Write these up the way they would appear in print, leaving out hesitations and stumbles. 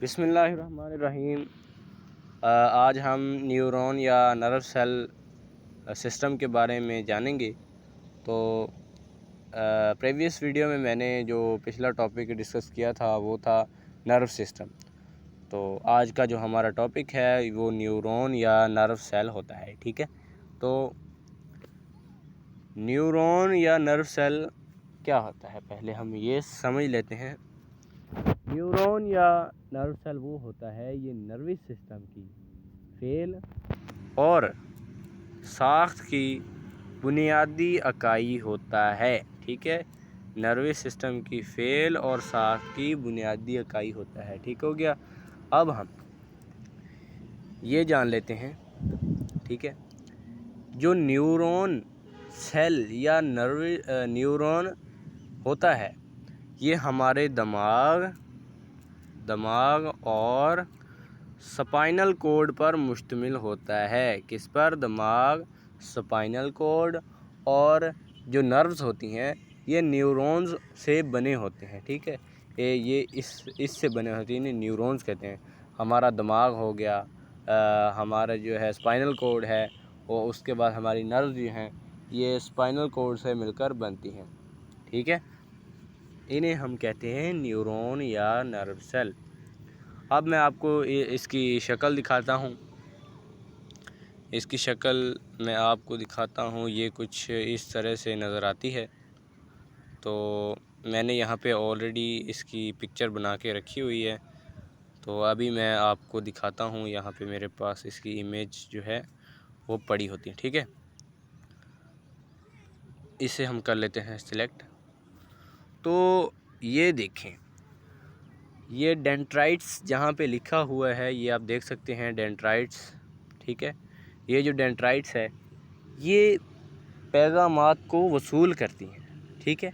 बिस्मिल्लाहिर्रहमानिर्रहीम। आज हम न्यूरॉन या नर्व सेल सिस्टम के बारे में जानेंगे। तो प्रीवियस वीडियो में मैंने जो पिछला टॉपिक डिस्कस किया था वो था नर्व सिस्टम। तो आज का जो हमारा टॉपिक है वो न्यूरॉन या नर्व सेल होता है। ठीक है, तो न्यूरॉन या नर्व सेल क्या होता है पहले हम ये समझ लेते हैं। न्यूरॉन या नर्व सेल वो होता है, ये नर्वस सिस्टम की फेल और साख्त की बुनियादी इकाई होता है। ठीक है, नर्वस सिस्टम की फेल और साख्त की बुनियादी इकाई होता है। ठीक हो गया। अब हम ये जान लेते हैं, ठीक है, जो न्यूरॉन सेल या न्यूरॉन होता है ये हमारे दिमाग और स्पाइनल कोड पर मुश्तमिल होता है। किस पर? दिमाग, स्पाइनल कोड और जो नर्व्स होती हैं ये न्यूरॉन्स से बने होते हैं। ठीक है, ये इससे बने होते हैं, इन्हें न्यूरॉन्स कहते हैं। हमारा दिमाग हो गया, हमारा जो है स्पाइनल कोड है, और उसके बाद हमारी नर्व्स जो हैं ये स्पाइनल कोड से मिलकर बनती हैं। ठीक है, इन्हें हम कहते हैं न्यूरॉन या नर्व सेल। अब मैं आपको इसकी शक्ल दिखाता हूँ। इसकी शक्ल मैं आपको दिखाता हूँ, ये कुछ इस तरह से नज़र आती है। तो मैंने यहाँ पे ऑलरेडी इसकी पिक्चर बना के रखी हुई है, तो अभी मैं आपको दिखाता हूँ। यहाँ पे मेरे पास इसकी इमेज जो है वो पड़ी होती है। ठीक है, इसे हम कर लेते हैं सिलेक्ट। तो ये देखें, ये डेंड्राइट्स जहाँ पे लिखा हुआ है ये आप देख सकते हैं, डेंड्राइट्स। ठीक है, ये जो डेंड्राइट्स है ये पैगामात को वसूल करती हैं। ठीक है,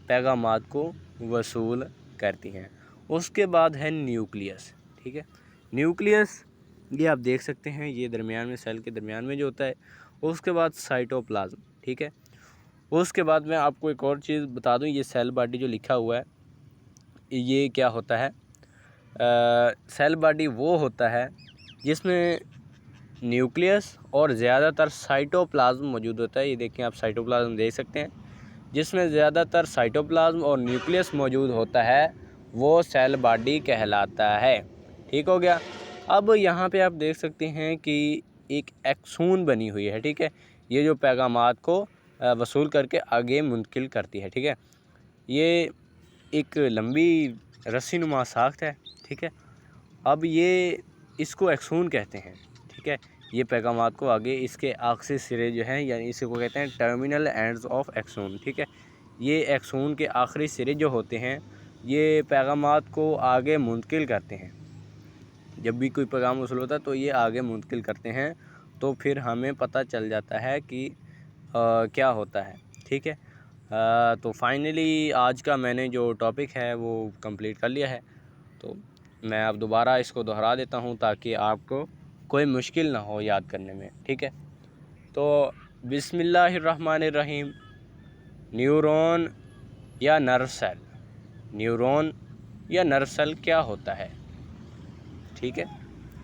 पैगामात को वसूल करती हैं। उसके बाद है न्यूक्लियस। ठीक है, न्यूक्लियस ये आप देख सकते हैं, ये दरमियान में, सेल के दरमियान में जो होता है। उसके बाद साइटोप्लाज्म। ठीक है, उसके बाद मैं आपको एक और चीज़ बता दूं, ये सेल बॉडी जो लिखा हुआ है ये क्या होता है। सेल बॉडी वो होता है जिसमें न्यूक्लियस और ज़्यादातर साइटोप्लाज्म मौजूद होता है। ये देखें आप, साइटोप्लाज्म देख सकते हैं, जिसमें ज़्यादातर साइटोप्लाज्म और न्यूक्लियस मौजूद होता है वो सेल बॉडी कहलाता है। ठीक हो गया। अब यहाँ पे आप देख सकते हैं कि एक एक्सून बनी हुई है। ठीक है, ये जो पैगामात को वसूल करके आगे मुंतकिल करती है। ठीक है, ये एक लंबी रस्सीनुमा साख्त है। ठीक है, अब ये इसको एक्सून कहते हैं। ठीक है, ये पैगामात को आगे इसके आखिरी सिरे जो हैं, यानी इसी को कहते हैं टर्मिनल एंड्स ऑफ एक्सून। ठीक है, ये एक्सून के आखिरी सिरे जो होते हैं ये पैगामात को आगे मुंतकिल करते हैं। जब भी कोई पैगाम वसूल होता है तो ये आगे मुंतकिल करते हैं, तो फिर हमें पता चल जाता है कि क्या होता है। ठीक है, तो फाइनली आज का मैंने जो टॉपिक है वो कंप्लीट कर लिया है। तो मैं अब दोबारा इसको दोहरा देता हूँ ताकि आपको कोई मुश्किल ना हो याद करने में। ठीक है, तो बिस्मिल्लाहिर्रहमानिर्रहीम। न्यूरॉन या नर्व सेल, न्यूरॉन या नर्व सेल क्या होता है? ठीक है,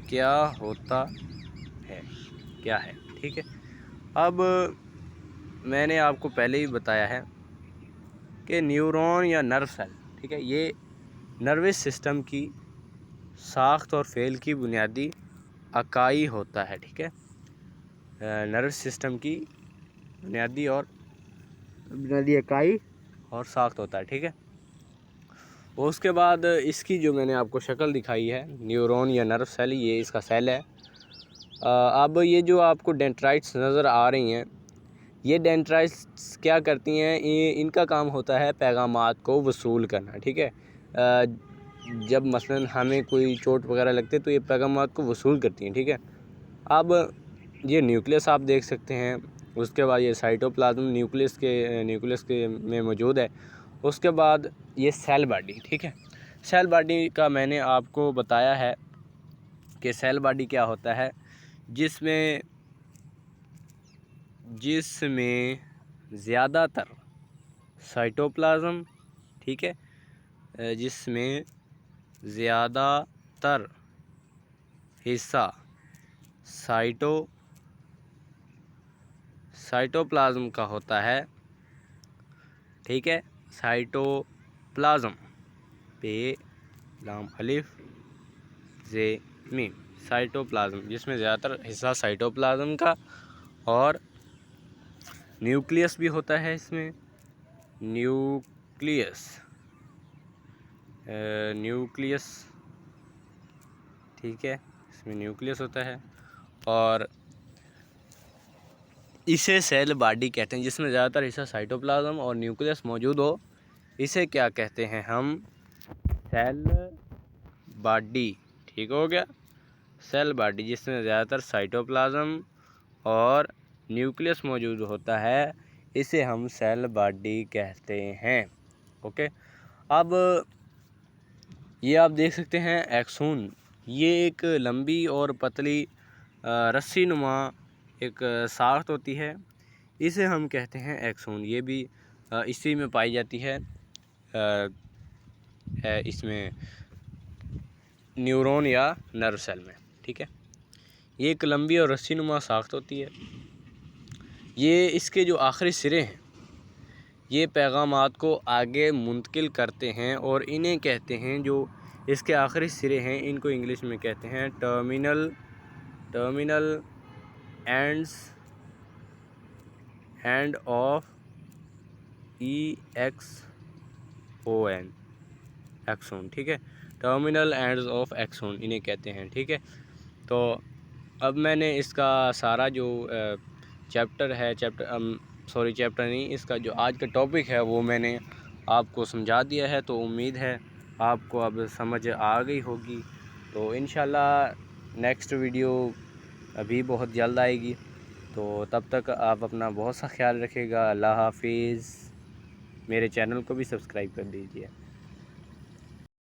क्या होता है, क्या है? ठीक है, अब मैंने आपको पहले ही बताया है कि न्यूरॉन या नर्व सेल, ठीक है, ये नर्वस सिस्टम की साख्त और फेल की बुनियादी इकाई होता है। ठीक है, नर्वस सिस्टम की बुनियादी इकाई और साख्त होता है। ठीक है, उसके बाद इसकी जो मैंने आपको शक्ल दिखाई है, न्यूरॉन या नर्व सेल, ये इसका सेल है। अब ये जो आपको डेंड्राइट्स नज़र आ रही हैं, ये डेंड्राइट्स क्या करती हैं, ये इनका काम होता है पैगामात को वसूल करना। ठीक है, जब मसलन हमें कोई चोट वगैरह लगती है तो ये पैगामात को वसूल करती हैं। ठीक है, अब ये न्यूक्लियस आप देख सकते हैं, उसके बाद ये साइटोप्लाज्म न्यूक्लियस के में मौजूद है। उसके बाद ये सेल बॉडी। ठीक है, सेल बॉडी का मैंने आपको बताया है कि सेल बॉडी क्या होता है, जिसमें ज़्यादातर साइटोप्लाज्म, ठीक है, जिसमें ज़्यादातर ज़्यादातर हिस्सा साइटोप्लाज्म का होता है। ठीक है, साइटोप्लाज्म, पे लाम अलिफ जे मीम, साइटोप्लाज्म, जिसमें ज़्यादातर हिस्सा साइटोप्लाज्म का, और न्यूक्लियस भी होता है इसमें, न्यूक्लियस, ठीक है, इसमें न्यूक्लियस होता है। और इसे सेल बॉडी कहते हैं, जिसमें ज़्यादातर हिस्सा साइटोप्लाज्म और न्यूक्लियस मौजूद हो। इसे क्या कहते हैं हम? Cell body. ठीक हो गया, सेल बॉडी, जिसमें ज़्यादातर साइटोप्लाज्म और न्यूक्लियस मौजूद होता है, इसे हम सेल बॉडी कहते हैं। ओके, अब ये आप देख सकते हैं एक्सोन, ये एक लंबी और पतली रस्सी नुमा एक साख्त होती है, इसे हम कहते हैं एक्सोन। ये भी इसी में पाई जाती है, इसमें न्यूरॉन या नर्व सेल में। ठीक है, ये एक लंबी और रस्सी नुमा साख्त होती है। ये इसके जो आखिरी सिरे हैं, ये पैगामात को आगे मुंतकिल करते हैं, और इन्हें कहते हैं, जो इसके आखिरी सिरे हैं, इनको इंग्लिश में कहते हैं टर्मिनल एंड ऑफ एक्सोन। ठीक है, टर्मिनल एंड्स ऑफ एक्सोन इन्हें कहते हैं। ठीक है, तो अब मैंने इसका सारा जो चैप्टर नहीं, इसका जो आज का टॉपिक है वो मैंने आपको समझा दिया है। तो उम्मीद है आपको अब समझ आ गई होगी। तो इंशाल्लाह नेक्स्ट वीडियो अभी बहुत जल्द आएगी। तो तब तक आप अपना बहुत सा ख्याल रखिएगा। अल्लाह हाफिज़। मेरे चैनल को भी सब्सक्राइब कर दीजिए।